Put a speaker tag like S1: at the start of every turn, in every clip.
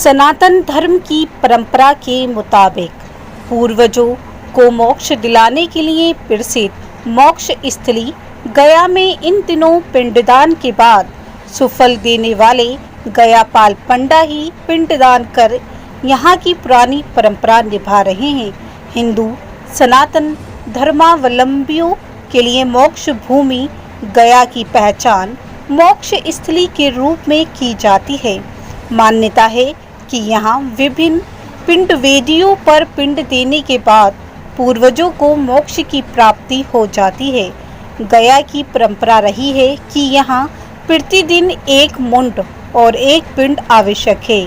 S1: सनातन धर्म की परंपरा के मुताबिक पूर्वजों को मोक्ष दिलाने के लिए प्रसिद्ध मोक्ष स्थली गया में इन दिनों पिंडदान के बाद सुफल देने वाले गयापाल पंडा ही पिंडदान कर यहाँ की पुरानी परंपरा निभा रहे हैं। हिंदू सनातन धर्मावलंबियों के लिए मोक्ष भूमि गया की पहचान मोक्ष स्थली के रूप में की जाती है। मान्यता है कि यहाँ विभिन्न पिंड वेदियों पर पिंड देने के बाद पूर्वजों को मोक्ष की प्राप्ति हो जाती है। गया की परंपरा रही है कि यहाँ प्रतिदिन एक मुंड और एक पिंड आवश्यक है।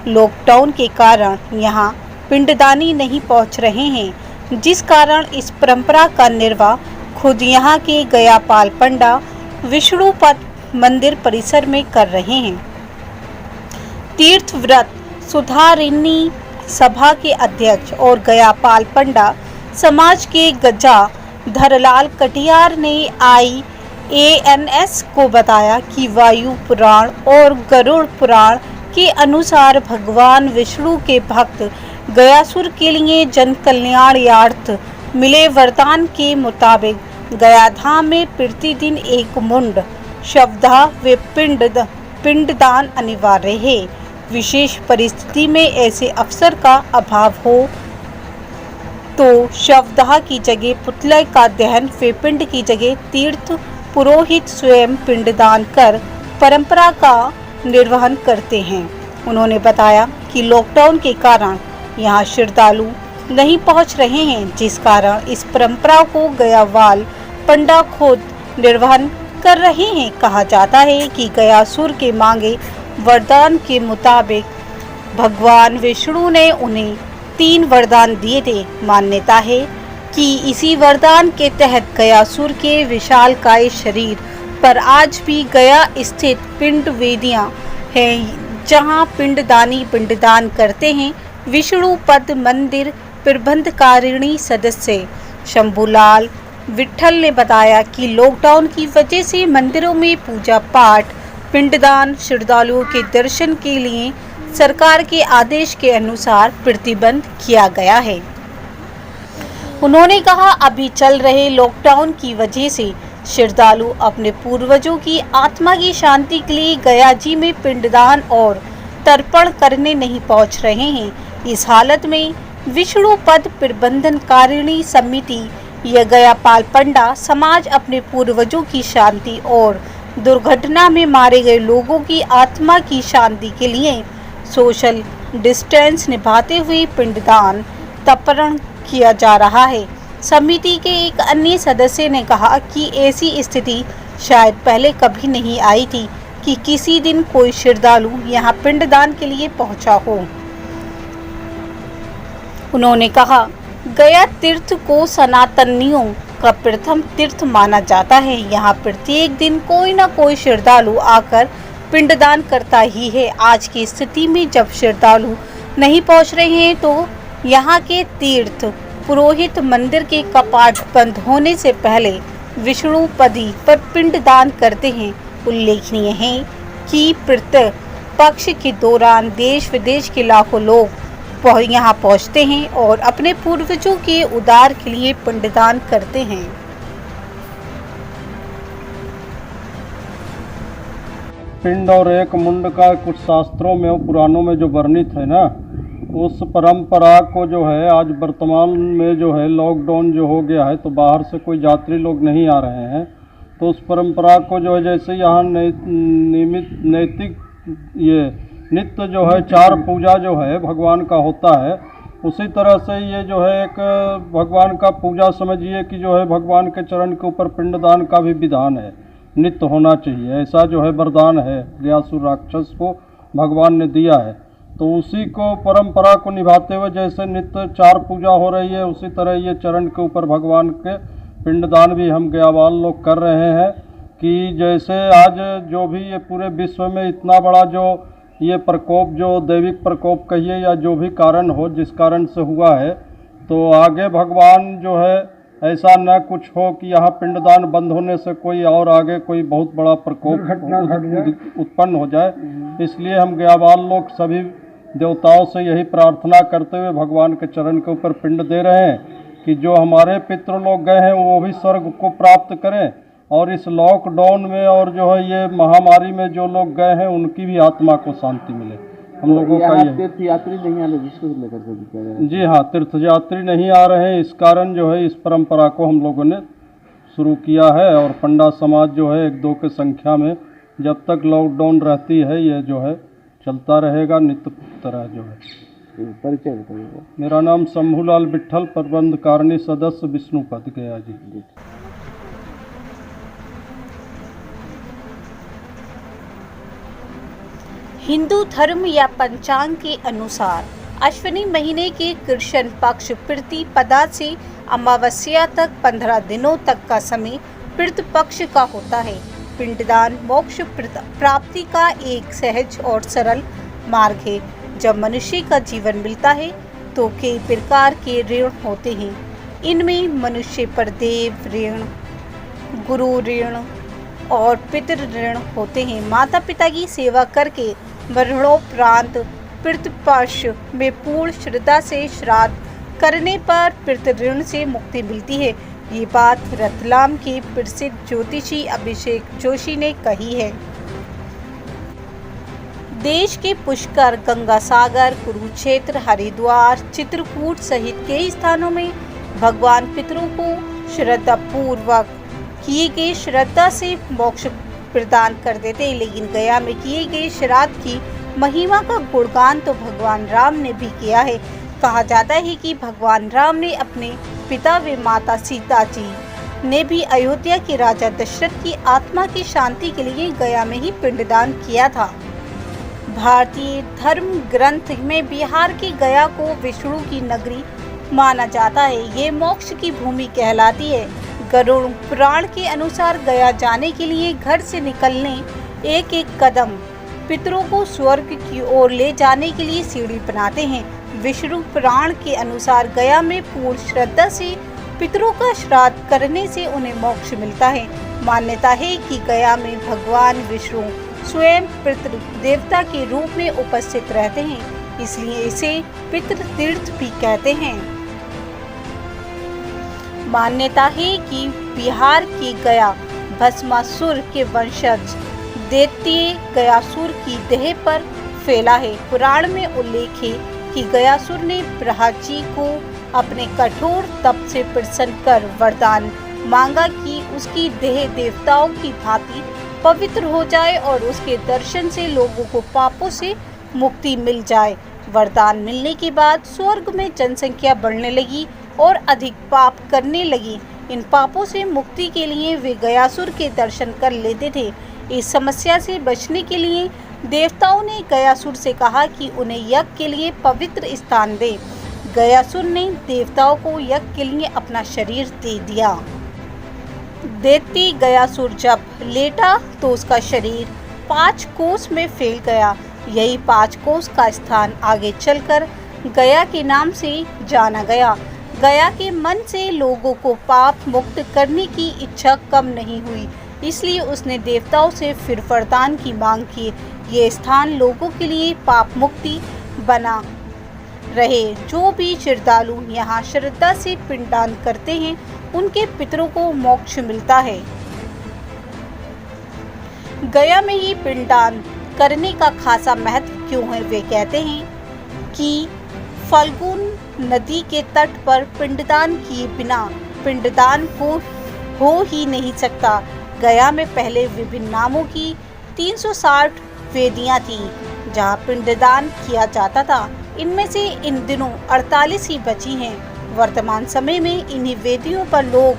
S1: लॉकडाउन के कारण यहाँ पिंडदानी नहीं पहुँच रहे हैं, जिस कारण इस परंपरा का निर्वाह खुद यहाँ के गयापाल पंडा विष्णुपद मंदिर परिसर में कर रहे हैं। तीर्थ व्रत सुधारिणी सभा के अध्यक्ष और गयापाल पंडा समाज के गजा धरलाल कटियार ने IANS को बताया कि वायु पुराण और गरुड़ पुराण के अनुसार भगवान विष्णु के भक्त गयासुर के लिए जन कल्याणार्थ मिले वरदान के मुताबिक गया धाम में प्रतिदिन एक मुंड शवदाह व पिंडदान अनिवार्य है। विशेष परिस्थिति में ऐसे अवसर का अभाव हो तो शवदाह की जगह पुतले का दहन व पिंड की जगह तीर्थ पुरोहित स्वयं पिंडदान कर परंपरा का निर्वहन करते हैं। उन्होंने बताया कि लॉकडाउन के कारण यहाँ श्रद्धालु नहीं पहुँच रहे हैं, जिस कारण इस परंपरा को गयावाल पंडा खुद निर्वहन कर रहे हैं। कहा जाता है कि गयासुर के मांगे वरदान के मुताबिक भगवान विष्णु ने उन्हें 3 वरदान दिए थे। मान्यता है कि इसी वरदान के तहत गयासुर के विशालकाय शरीर पर आज भी गया स्थित पिंड वेदियां हैं, जहां पिंडदानी पिंडदान करते हैं। विष्णुपद मंदिर प्रबंधकारिणी सदस्य शंभूलाल विठल ने बताया कि लॉकडाउन की वजह से मंदिरों में पूजा पाठ पिंडदान श्रद्धालुओं के दर्शन के लिए सरकार के आदेश के अनुसार प्रतिबंध किया गया है। उन्होंने कहा, अभी चल रहे लॉकडाउन की वजह से श्रद्धालु अपने पूर्वजों की आत्मा की शांति के लिए गया जी में पिंडदान और तर्पण करने नहीं पहुंच रहे हैं। इस हालत में विष्णुपद प्रबंधनकारिणी समिति या गयापाल पंडा समाज अपने पूर्वजों की शांति और दुर्घटना में मारे गए लोगों की आत्मा की शांति के लिए सोशल डिस्टेंस निभाते हुए पिंडदान तर्पण किया जा रहा है। समिति के एक अन्य सदस्य ने कहा कि ऐसी स्थिति शायद पहले कभी नहीं आई थी कि किसी दिन कोई श्रद्धालु यहाँ पिंडदान के लिए पहुँचा हो। उन्होंने कहा, गया तीर्थ को सनातनियों का प्रथम तीर्थ माना जाता है। यहाँ प्रत्येक दिन कोई न कोई श्रद्धालु आकर पिंडदान करता ही है। आज की स्थिति में जब श्रद्धालु नहीं पहुँच रहे हैं तो यहाँ के तीर्थ पुरोहित मंदिर के कपाट बंद होने से पहले विष्णुपदी पर पिंडदान करते हैं। उल्लेखनीय है कि प्रत्येक पक्ष के दौरान देश विदेश के लाखों लोग यहाँ पहुँचते हैं और अपने पूर्वजों के उद्धार के लिए पिंडदान करते हैं।
S2: पिंड और एक मुंड का कुछ शास्त्रों में और पुराणों में जो वर्णित है ना, उस परंपरा को जो है आज वर्तमान में जो है लॉकडाउन जो हो गया है तो बाहर से कोई यात्री लोग नहीं आ रहे हैं, तो उस परंपरा को जो है जैसे यहाँ नियमित नैतिक ये नित्य जो है 4 पूजा जो है भगवान का होता है, उसी तरह से ये जो है एक भगवान का पूजा समझिए कि जो है भगवान के चरण के ऊपर पिंडदान का भी विधान है, नित्य होना चाहिए। ऐसा जो है वरदान है गयासुर राक्षस को भगवान ने दिया है, तो उसी को परंपरा को निभाते हुए जैसे नित्य 4 पूजा हो रही है, उसी तरह ये चरण के ऊपर भगवान के पिंडदान भी हम गयावाल लोग कर रहे हैं। कि जैसे आज जो भी ये पूरे विश्व में इतना बड़ा जो ये प्रकोप जो दैविक प्रकोप कहिए या जो भी कारण हो जिस कारण से हुआ है, तो आगे भगवान जो है ऐसा न कुछ हो कि यहाँ पिंडदान बंद होने से कोई और आगे कोई बहुत बड़ा प्रकोप उत्पन्न हो जाए। इसलिए हम गयावाल लोग सभी देवताओं से यही प्रार्थना करते हुए भगवान के चरण के ऊपर पिंड दे रहे हैं कि जो हमारे पितृ लोग गए हैं वो भी स्वर्ग को प्राप्त करें, और इस लॉकडाउन में और जो है ये महामारी में जो लोग गए हैं उनकी भी आत्मा को शांति मिले। हम लोगों का ये
S3: तीर्थ यात्री नहीं आ रहे, जिसको लेकर के कह रहे हैं।
S2: जी हाँ, तीर्थयात्री नहीं आ रहे हैं, इस कारण जो है इस परंपरा को हम लोगों ने शुरू किया है। और पंडा समाज जो है 1-2 की संख्या में जब तक लॉकडाउन रहती है ये जो है चलता रहेगा नित्य तरह जो है।
S3: परिचय बताइए।
S2: मेरा नाम शंभूलाल बिट्ठल, प्रबंध कारिणी सदस्य विष्णुपद गया जी।
S1: हिंदू धर्म या पंचांग के अनुसार अश्विनी महीने के कृष्ण पक्ष प्रतिपदा से अमावस्या तक 15 दिनों तक का समय पितृ पक्ष का होता है। पिंडदान मोक्ष प्राप्ति का एक सहज और सरल मार्ग है। जब मनुष्य का जीवन मिलता है तो कई प्रकार के ऋण होते हैं। इनमें मनुष्य पर देव ऋण, गुरु ऋण और पितृ ऋण होते हैं। माता पिता की सेवा करके मरणोपरांत पितृपक्ष में पूर्ण श्रद्धा से श्राद्ध करने पर पितृ ऋण से मुक्ति मिलती है। ये बात रतलाम के प्रसिद्ध ज्योतिषी अभिषेक जोशी ने कही है। देश के पुष्कर, गंगा सागर, कुरुक्षेत्र, हरिद्वार, चित्रकूट सहित कई स्थानों में भगवान पितरों को श्रद्धा पूर्वक किए गए श्रद्धा से मोक्ष प्रदान कर देते हैं। लेकिन गया में किए गए श्राद्ध की महिमा का गुणगान तो भगवान राम ने भी किया है। कहा जाता है कि भगवान राम ने अपने पिता व माता सीता जी ने भी अयोध्या के राजा दशरथ की आत्मा की शांति के लिए गया में ही पिंडदान किया था। भारतीय धर्म ग्रंथ में बिहार की गया को विष्णु की नगरी माना जाता है। ये मोक्ष की भूमि कहलाती है। गरुड़ पुराण के अनुसार गया जाने के लिए घर से निकलने एक एक कदम पितरों को स्वर्ग की ओर ले जाने के लिए सीढ़ी बनाते हैं। विष्णु पुराण के अनुसार गया में पूर्ण श्रद्धा से पितरों का श्राद्ध करने से उन्हें मोक्ष मिलता है। मान्यता है कि गया में भगवान विष्णु स्वयं पितृ देवता के रूप में उपस्थित रहते हैं, इसलिए इसे पितृ तीर्थ भी कहते हैं। मान्यता है कि बिहार की गया भस्मासुर के वंशज दैत्य गयासुर की देह पर फैला है। पुराण में उल्लेख है कि गयासुर ने ब्रह्मा को अपने कठोर तप से प्रसन्न कर वरदान मांगा कि उसकी देह देवताओं की भांति पवित्र हो जाए और उसके दर्शन से लोगों को पापों से मुक्ति मिल जाए। वरदान मिलने के बाद स्वर्ग में जनसंख्या बढ़ने लगी और अधिक पाप करने लगी। इन पापों से मुक्ति के लिए वे गयासुर के दर्शन कर लेते थे। इस समस्या से बचने के लिए देवताओं ने गयासुर से कहा कि उन्हें यज्ञ के लिए पवित्र स्थान दे। गयासुर ने देवताओं को यज्ञ के लिए अपना शरीर दे दिया। दैत्य गयासुर जब लेटा तो उसका शरीर 5 कोस में फैल गया। यही 5 कोस का स्थान आगे चलकर गया के नाम से जाना गया। गया के मन से लोगों को पाप मुक्त करने की इच्छा कम नहीं हुई, इसलिए उसने देवताओं से फिर वरदान की मांग की। ये स्थान लोगों के लिए पाप मुक्ति बना रहे। जो भी श्रद्धालु यहाँ श्रद्धा से पिंडदान करते हैं उनके पितरों को मोक्ष मिलता है। गया में ही पिंडदान करने का खासा महत्व क्यों है? वे कहते हैं कि फाल्गुन नदी के तट पर पिंडदान किए बिना पिंडदान को हो ही नहीं सकता। गया में पहले विभिन्न नामों की 360 वेदियां थीं जहां पिंडदान किया जाता था। इनमें से इन दिनों 48 ही बची हैं। वर्तमान समय में इन्हीं वेदियों पर लोग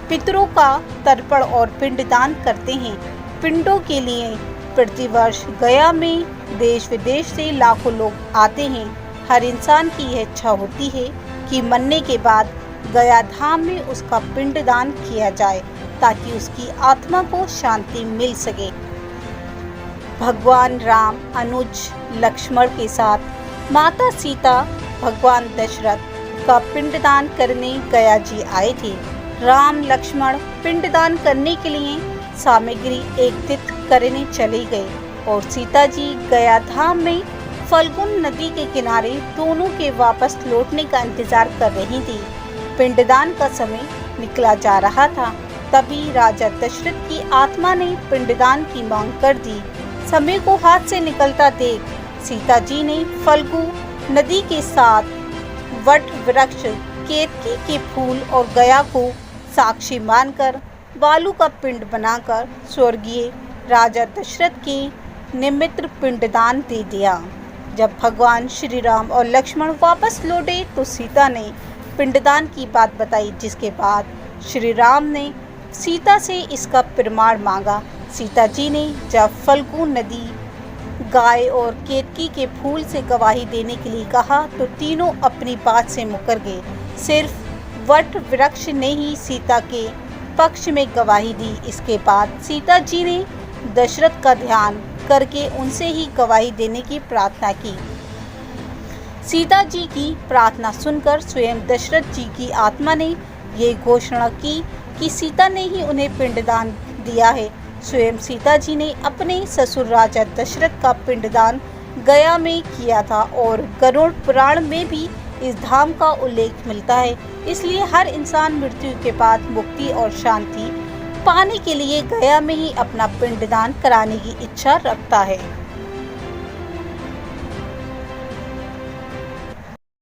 S1: पितरों का तर्पण और पिंडदान करते हैं। पिंडों के लिए प्रतिवर्ष गया में देश विदेश से लाखों लोग आते हैं। हर इंसान की यह इच्छा होती है कि मरने के बाद गया धाम में उसका पिंडदान किया जाए ताकि उसकी आत्मा को शांति मिल सके। भगवान राम अनुज लक्ष्मण के साथ माता सीता भगवान दशरथ का पिंडदान करने गया जी आए थे। राम लक्ष्मण पिंडदान करने के लिए सामग्री एकत्रित करने चले गए और सीता जी गया धाम में फल्गुन नदी के किनारे दोनों के वापस लौटने का इंतजार कर रही थी। पिंडदान का समय निकला जा रहा था, तभी राजा दशरथ की आत्मा ने पिंडदान की मांग कर दी। समय को हाथ से निकलता देख सीता जी ने फल्गु नदी के साथ वट वृक्ष, केतकी के फूल और गया को साक्षी मानकर बालू का पिंड बनाकर स्वर्गीय राजा दशरथ के निमित्त पिंडदान दे दिया। जब भगवान श्री राम और लक्ष्मण वापस लौटे तो सीता ने पिंडदान की बात बताई, जिसके बाद श्री राम ने सीता से इसका प्रमाण मांगा। सीता जी ने जब फल्गु नदी, गाय और केतकी के फूल से गवाही देने के लिए कहा तो तीनों अपनी बात से मुकर गए। सिर्फ वट वृक्ष ने ही सीता के पक्ष में गवाही दी। इसके बाद सीता जी ने दशरथ का ध्यान करके उनसे ही गवाही देने की प्रार्थना की। सीता जी की प्रार्थना सुनकर स्वयं दशरथ जी की आत्मा ने ये घोषणा की कि सीता ने ही उन्हें पिंडदान दिया है। स्वयं सीता जी ने अपने ससुर राजा दशरथ का पिंडदान गया में किया था और गरुड़ पुराण में भी इस धाम का उल्लेख मिलता है। इसलिए हर इंसान मृत्यु के बाद मुक्ति और शांति पाने के लिए गया में ही अपना पिंडदान कराने की इच्छा रखता है।